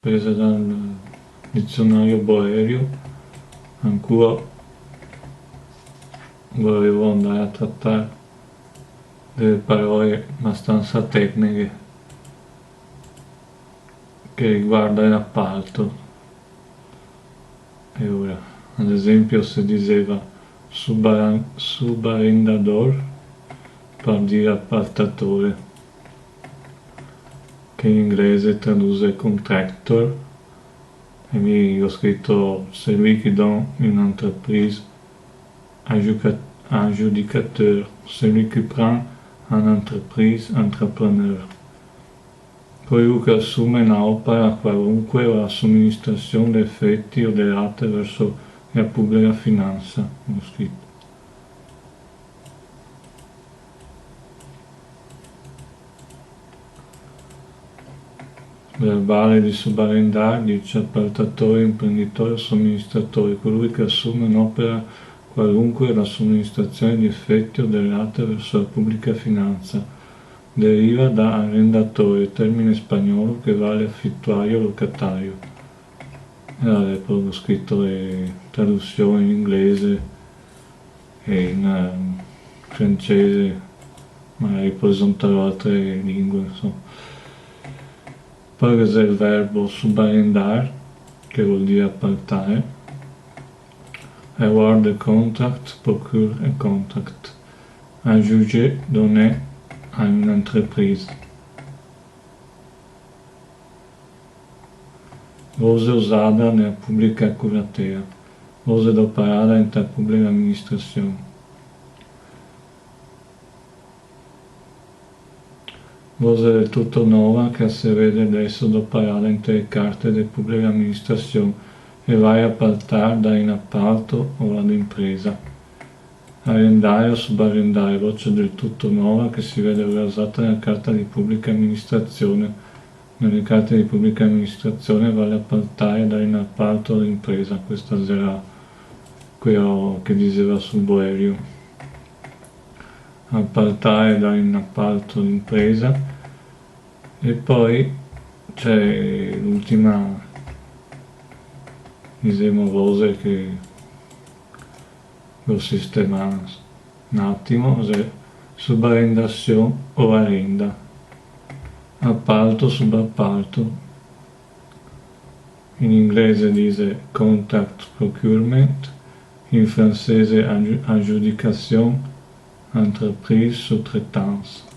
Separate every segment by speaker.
Speaker 1: presa dal dizionario Boerio. Ancora volevo andare a trattare delle parole abbastanza tecniche che riguardano l'appalto. E ora, ad esempio, se diceva subarrendador, per dire appaltatore, che in inglese traduce contractor, e mi ho scritto celui qui donne une entreprise adjudicateur, celui qui prend une entreprise entrepreneur. Colui che assume un'opera qualunque o la somministrazione di effetti o delle rate verso la pubblica finanza, ho scritto. Verbale di subarrendare dice appaltatore, imprenditore o somministratore, colui che assume un'opera qualunque la somministrazione di effetti o delle rate verso la pubblica finanza. Deriva da arrendatore, termine spagnolo che vale affittuario o locatario. E allora poi ho scritto le traduzioni in inglese e in francese, magari poi sono tra altre lingue, insomma. Poi c'è il verbo subarrendare, che vuol dire appaltare. Award a contract, procure a contract. Adjuger, donner a un'entreprise. Voce usata nella pubblica curatea. Voce operata nella pubblica amministrazione. Voce del tutto nuova che si vede adesso operata in le carte della pubblica amministrazione e vai a appaltare da in appalto o ad impresa. Arrendare o subarrendare, voce del tutto nuova che si vede usata nella carta di pubblica amministrazione. Nelle carte di pubblica amministrazione vale appaltare da in appalto o ad impresa. Questa era quello che diceva sul Boerio. Appaltare da in appalto d'impresa. E poi c'è l'ultima voce che lo sistema un attimo, è subarrendazione o arrenda, appalto, subappalto. In inglese dice contract procurement, in francese adjudication, entreprise, sous-traitance.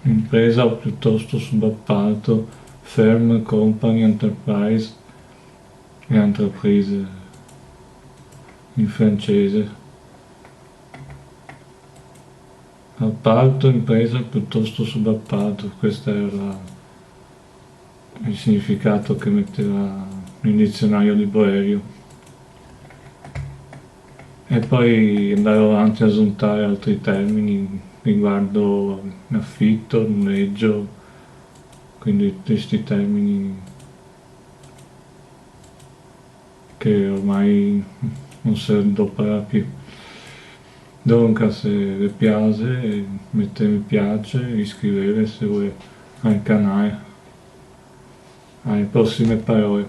Speaker 1: Impresa o piuttosto subappalto, firm, company, enterprise e entreprise in francese. Appalto, impresa piuttosto subappalto, questo era il significato che metteva nel dizionario di Boerio. E poi andare avanti a smontare altri termini riguardo affitto, noleggio, quindi questi termini che ormai non si adopera più. Dunque, se vi piace, mettete mi piace, iscrivetevi se vuoi al canale. Alle prossime parole.